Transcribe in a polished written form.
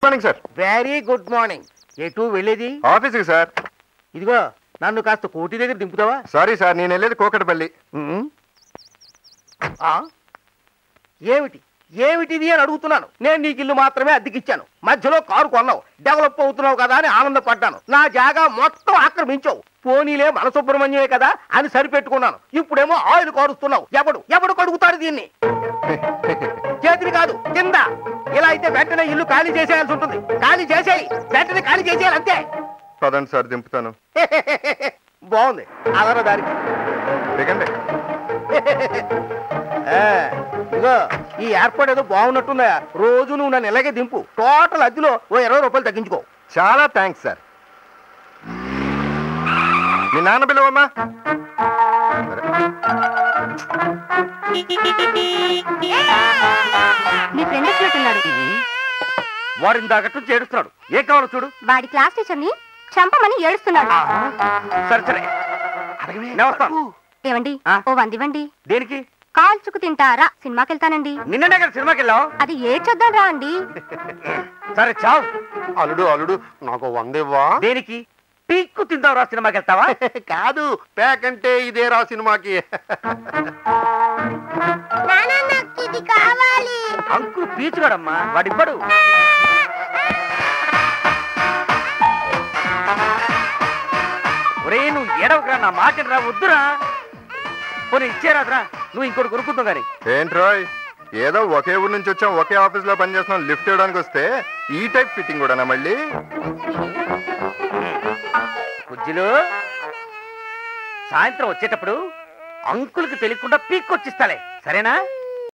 Morning sir. Very good morning. ఎటు వెళ్ళేది? ఆఫీస్కి సార్. ఇదిగో నన్ను కాస్త కోటి దగ్గర దింపుతావా? సారీ సార్, నేను వెళ్ళేది కోకటపల్లి. ఏమిటి ఏమిటిది అని అడుగుతున్నాను. నేను నీకు ఇల్లు మాత్రమే అద్దెకిచ్చాను. మధ్యలో కారు కొన్నావు, డెవలప్ అవుతున్నావు కదా అని ఆనందపడ్డాను. నా జాగా మొత్తం ఆక్రమించావు. పోనీలే మన సుబ్రహ్మణ్యమే కదా అని సరిపెట్టుకున్నాను. ఇప్పుడేమో ఆయిల్ కారుస్తున్నావు. ఎవడు కడుగుతాడు దీన్ని? చేతిని కాదు, కింద. ఇలా అయితే వెంటనే ఇల్లు ఖాళీ చేసేయాల్సి ఉంటుంది. ఖాళీ చేసేయి, వెంటనే ఖాళీ చేసేయాలి అంతే. పదండి సార్, దింపుతాను. బాగుంది, అదర దారికి. ఇగో ఈ ఏర్పాటు ఏదో బాగున్నట్టుందా? రోజు నువ్వు నన్ను ఇలాగే దింపు. టోటల్ అద్దెలో ఓ 20 రూపాయలు తగ్గించుకో. చాలా థ్యాంక్స్ సార్. మీ నాన్న పిలవమ్మా. మీ ఫ్రెండ్ వచ్చినట్టున్నాడు. వాడిని దాకట్టు చేడుస్తున్నాడు. ఏ కావాలో చూడు. వాడి క్లాస్ టీచర్ ని చంపమని ఏడుస్తున్నాడు. సరే సరే, ఏవండి ఓ 100 ఇవ్వండి. దేనికి? కాల్చుకు తింటారా సినిమాకి వెళ్తానండి. నిన్ననే కదా సినిమాకి వెళ్ళావు. అది ఏడ్చొద్దాం రా అండి. సరే చావు. అల్లుడు అల్లుడు నాకు 100 ఇవ్వా? దేనికి? పీక్కు తిందావురా సినిమాకి వెళ్తావా? కాదు, ప్యాక్ అంటే ఇదే రా సినిమాకి. అంకుల్ పీచుగాడమ్మా, వాడివ్వడు. ఒరే నువ్వు ఏడవకరా, నా మాట రా, వద్దురా. పోనీ ఇచ్చేరాదురా, నువ్వు ఇంకోటి కొనుక్కుందాం కానీ. ఏంట్రోయ్, ఏదో ఒకే ఊరు నుంచి వచ్చాం, ఒకే ఆఫీస్ లో పనిచేస్తున్నాం, లిఫ్ట్ ఇవ్వడానికి వస్తే ఈ టైప్ ఫిట్టింగ్ కూడానా మళ్ళీ? కుజ్జులు సాయంత్రం వచ్చేటప్పుడు అంకుల్కి తెలియకుండా పీక్కొచ్చిస్తాలే, సరేనా?